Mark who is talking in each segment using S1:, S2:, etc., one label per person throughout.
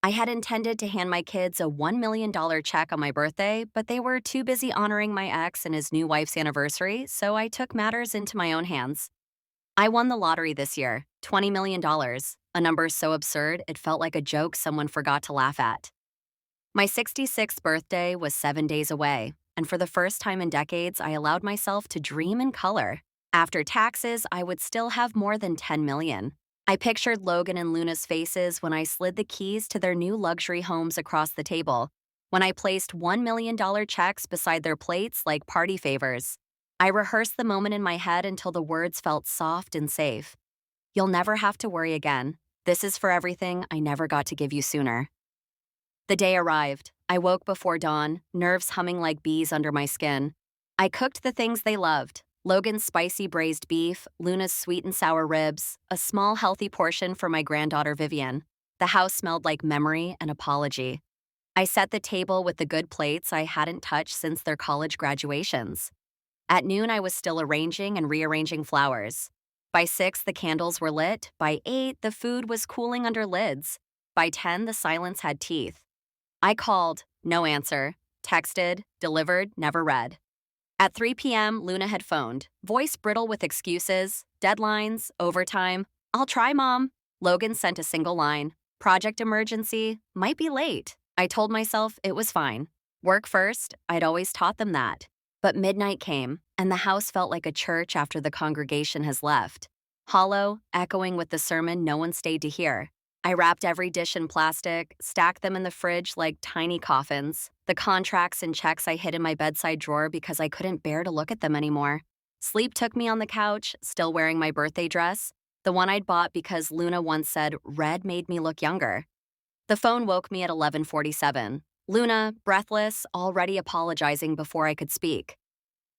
S1: I had intended to hand my kids a $1 million check on my birthday, but they were too busy honoring my ex and his new wife's anniversary, so I took matters into my own hands. I won the lottery this year, $20 million, a number so absurd it felt like a joke someone forgot to laugh at. My 66th birthday was 7 days away, and for the first time in decades, I allowed myself to dream in color. After taxes, I would still have more than 10 million. I pictured Logan and Luna's faces when I slid the keys to their new luxury homes across the table, when I placed $1 million checks beside their plates like party favors. I rehearsed the moment in my head until the words felt soft and safe. You'll never have to worry again. This is for everything I never got to give you sooner. The day arrived. I woke before dawn, nerves humming like bees under my skin. I cooked the things they loved: Logan's spicy braised beef, Luna's sweet and sour ribs, a small healthy portion for my granddaughter Vivian. The house smelled like memory and apology. I set the table with the good plates I hadn't touched since their college graduations. At noon, I was still arranging and rearranging flowers. By 6, the candles were lit. By 8, the food was cooling under lids. By 10, the silence had teeth. I called, no answer. Texted, delivered, never read. At 3 p.m., Luna had phoned, voice brittle with excuses, deadlines, overtime. I'll try, Mom. Logan sent a single line. Project emergency, might be late. I told myself it was fine. Work first, I'd always taught them that. But midnight came, and the house felt like a church after the congregation has left. Hollow, echoing with the sermon no one stayed to hear. I wrapped every dish in plastic, stacked them in the fridge like tiny coffins. The contracts and checks I hid in my bedside drawer because I couldn't bear to look at them anymore. Sleep took me on the couch, still wearing my birthday dress, the one I'd bought because Luna once said red made me look younger. The phone woke me at 11:47. Luna, breathless, already apologizing before I could speak.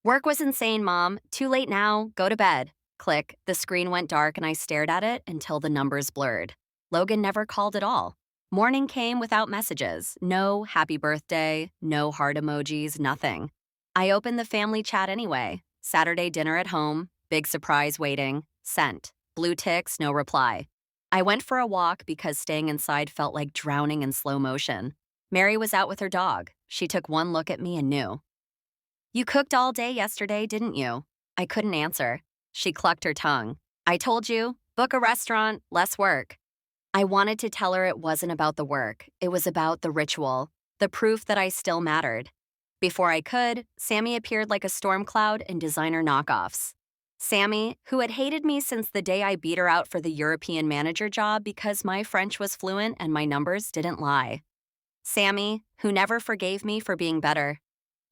S1: Work was insane, Mom. Too late now. Go to bed. Click. The screen went dark and I stared at it until the numbers blurred. Logan never called at all. Morning came without messages. No happy birthday, no heart emojis, nothing. I opened the family chat anyway. Saturday dinner at home, big surprise waiting, sent. Blue ticks, no reply. I went for a walk because staying inside felt like drowning in slow motion. Mary was out with her dog. She took one look at me and knew. You cooked all day yesterday, didn't you? I couldn't answer. She clucked her tongue. I told you, book a restaurant, less work. I wanted to tell her it wasn't about the work. It was about the ritual, the proof that I still mattered. Before I could, Sammy appeared like a storm cloud in designer knockoffs. Sammy, who had hated me since the day I beat her out for the European manager job because my French was fluent and my numbers didn't lie. Sammy, who never forgave me for being better.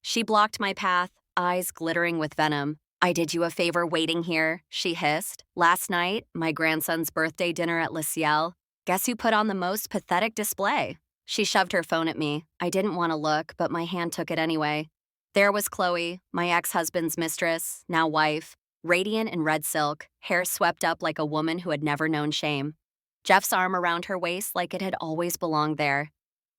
S1: She blocked my path, eyes glittering with venom. I did you a favor waiting here, she hissed. Last night, my grandson's birthday dinner at Le Ciel. Guess who put on the most pathetic display? She shoved her phone at me. I didn't want to look, but my hand took it anyway. There was Chloe, my ex-husband's mistress, now wife, radiant in red silk, hair swept up like a woman who had never known shame. Jeff's arm around her waist like it had always belonged there.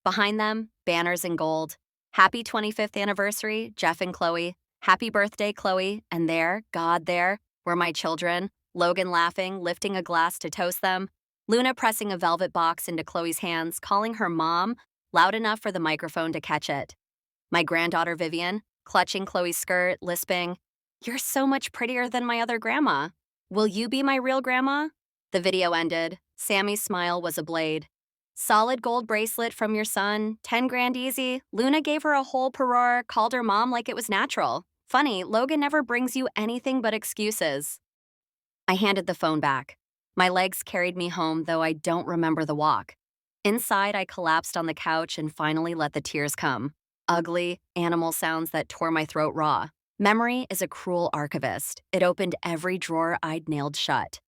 S1: Behind them, banners in gold. Happy 25th anniversary, Jeff and Chloe. Happy birthday, Chloe. And there, God there, were my children. Logan laughing, lifting a glass to toast them. Luna pressing a velvet box into Chloe's hands, calling her mom, loud enough for the microphone to catch it. My granddaughter Vivian, clutching Chloe's skirt, lisping, "You're so much prettier than my other grandma. Will you be my real grandma?" The video ended. Sammy's smile was a blade. Solid gold bracelet from your son, 10 grand easy. Luna gave her a whole parure, called her mom like it was natural. Funny, Logan never brings you anything but excuses. I handed the phone back. My legs carried me home, though I don't remember the walk. Inside, I collapsed on the couch and finally let the tears come. Ugly, animal sounds that tore my throat raw. Memory is a cruel archivist. It opened every drawer I'd nailed shut.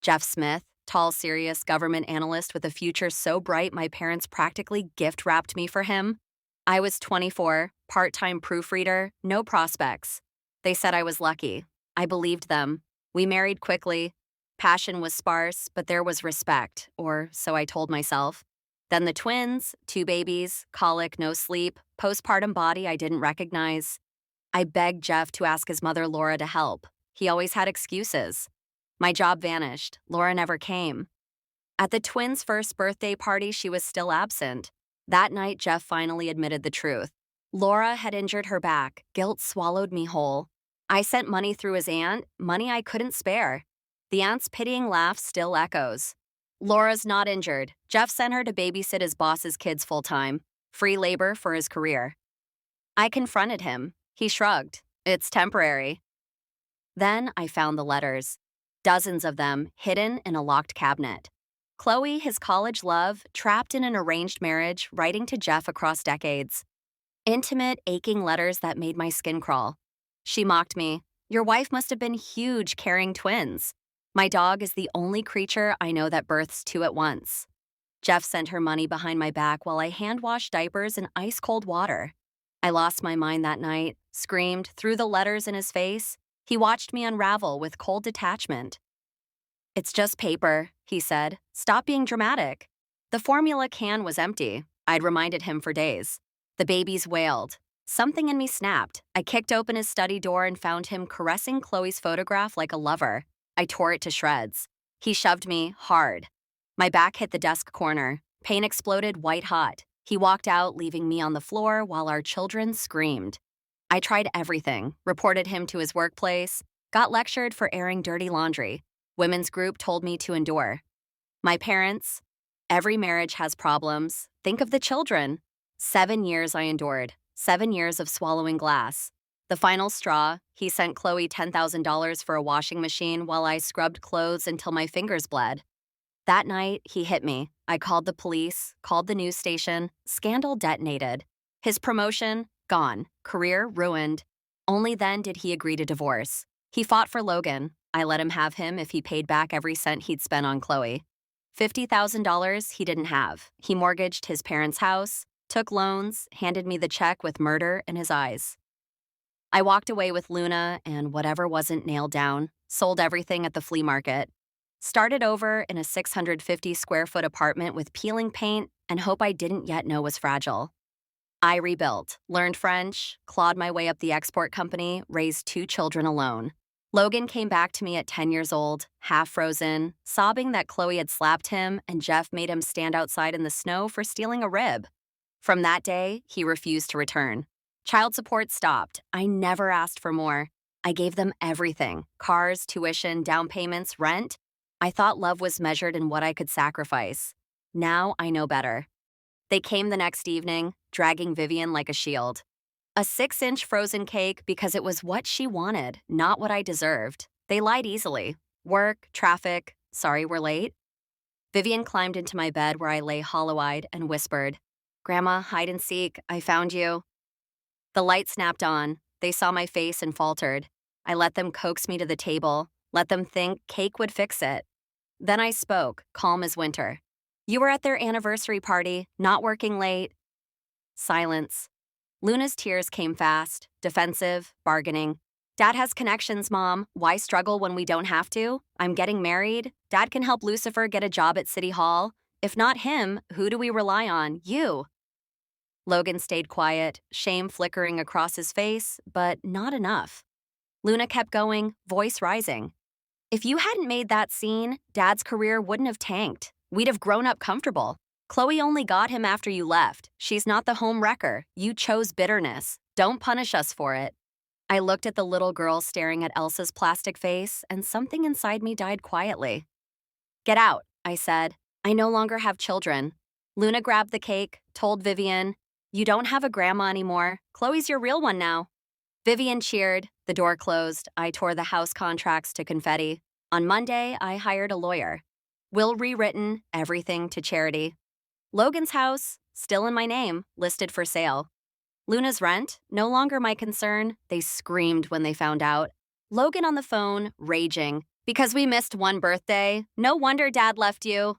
S1: Jeff Smith, tall, serious government analyst with a future so bright my parents practically gift-wrapped me for him. I was 24, part-time proofreader, no prospects. They said I was lucky. I believed them. We married quickly. Passion was sparse, but there was respect, or so I told myself. Then the twins, 2 babies, colic, no sleep, postpartum body I didn't recognize. I begged Jeff to ask his mother Laura to help. He always had excuses. My job vanished. Laura never came. At the twins' first birthday party, she was still absent. That night, Jeff finally admitted the truth. Laura had injured her back. Guilt swallowed me whole. I sent money through his aunt, money I couldn't spare. The aunt's pitying laugh still echoes. Laura's not injured. Jeff sent her to babysit his boss's kids full-time. Free labor for his career. I confronted him. He shrugged. It's temporary. Then I found the letters. Dozens of them, hidden in a locked cabinet. Chloe, his college love, trapped in an arranged marriage, writing to Jeff across decades. Intimate, aching letters that made my skin crawl. She mocked me. Your wife must have been huge carrying twins. My dog is the only creature I know that births two at once. Jeff sent her money behind my back while I hand-washed diapers in ice-cold water. I lost my mind that night, screamed, threw the letters in his face. He watched me unravel with cold detachment. It's just paper, he said. Stop being dramatic. The formula can was empty. I'd reminded him for days. The babies wailed. Something in me snapped. I kicked open his study door and found him caressing Chloe's photograph like a lover. I tore it to shreds. He shoved me hard. My back hit the desk corner. Pain exploded white hot. He walked out, leaving me on the floor while our children screamed. I tried everything, reported him to his workplace, got lectured for airing dirty laundry. Women's group told me to endure. My parents, every marriage has problems. Think of the children. 7 years I endured, 7 years of swallowing glass. The final straw, he sent Chloe $10,000 for a washing machine while I scrubbed clothes until my fingers bled. That night, he hit me. I called the police, called the news station. Scandal detonated. His promotion, gone. Career, ruined. Only then did he agree to divorce. He fought for Logan. I let him have him if he paid back every cent he'd spent on Chloe. $50,000 he didn't have. He mortgaged his parents' house, took loans, handed me the check with murder in his eyes. I walked away with Luna and whatever wasn't nailed down, sold everything at the flea market. Started over in a 650-square-foot apartment with peeling paint and hope I didn't yet know was fragile. I rebuilt, learned French, clawed my way up the export company, raised 2 children alone. Logan came back to me at 10 years old, half frozen, sobbing that Chloe had slapped him and Jeff made him stand outside in the snow for stealing a rib. From that day, he refused to return. Child support stopped. I never asked for more. I gave them everything: cars, tuition, down payments, rent. I thought love was measured in what I could sacrifice. Now I know better. They came the next evening, dragging Vivian like a shield. A 6-inch frozen cake because it was what she wanted, not what I deserved. They lied easily. Work, traffic, sorry we're late. Vivian climbed into my bed where I lay hollow-eyed and whispered, Grandma, hide and seek, I found you. The light snapped on. They saw my face and faltered. I let them coax me to the table, let them think cake would fix it. Then I spoke, calm as winter. You were at their anniversary party, not working late. Silence. Luna's tears came fast, defensive, bargaining. Dad has connections, Mom. Why struggle when we don't have to? I'm getting married. Dad can help Lucifer get a job at City Hall. If not him, who do we rely on? You. Logan stayed quiet, shame flickering across his face, but not enough. Luna kept going, voice rising. If you hadn't made that scene, Dad's career wouldn't have tanked. We'd have grown up comfortable. Chloe only got him after you left. She's not the home wrecker. You chose bitterness. Don't punish us for it. I looked at the little girl staring at Elsa's plastic face, and something inside me died quietly. Get out, I said. I no longer have children. Luna grabbed the cake, told Vivian, You don't have a grandma anymore. Chloe's your real one now. Vivian cheered. The door closed. I tore the house contracts to confetti. On Monday, I hired a lawyer. Will rewritten, everything to charity. Logan's house, still in my name, listed for sale. Luna's rent, no longer my concern. They screamed when they found out. Logan on the phone, raging. Because we missed one birthday. No wonder Dad left you.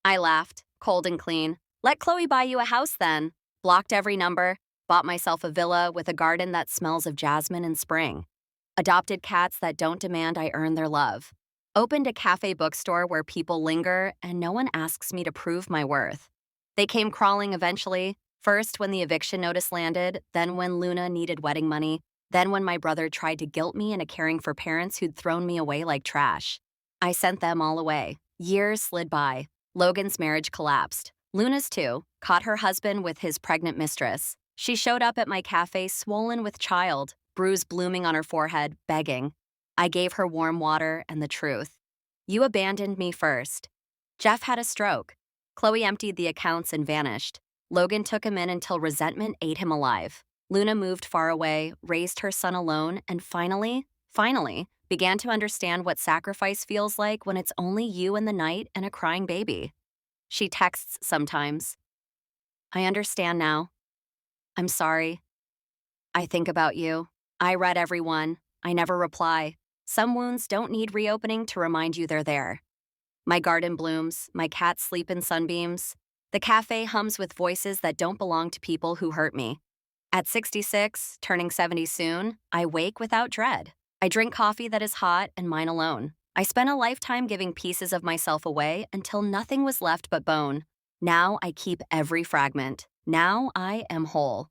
S1: I laughed, cold and clean. Let Chloe buy you a house then. Blocked every number. Bought myself a villa with a garden that smells of jasmine in spring. Adopted cats that don't demand I earn their love. Opened a cafe bookstore where people linger and no one asks me to prove my worth. They came crawling eventually, first when the eviction notice landed, then when Luna needed wedding money, then when my brother tried to guilt me into caring for parents who'd thrown me away like trash. I sent them all away. Years slid by. Logan's marriage collapsed. Luna's too, caught her husband with his pregnant mistress. She showed up at my cafe swollen with child, bruise blooming on her forehead, begging. I gave her warm water and the truth. You abandoned me first. Jeff had a stroke. Chloe emptied the accounts and vanished. Logan took him in until resentment ate him alive. Luna moved far away, raised her son alone, and finally, began to understand what sacrifice feels like when it's only you in the night and a crying baby. She texts sometimes. I understand now. I'm sorry. I think about you. I read every one. I never reply. Some wounds don't need reopening to remind you they're there. My garden blooms, my cats sleep in sunbeams. The cafe hums with voices that don't belong to people who hurt me. At 66, turning 70 soon, I wake without dread. I drink coffee that is hot and mine alone. I spent a lifetime giving pieces of myself away until nothing was left but bone. Now I keep every fragment. Now I am whole.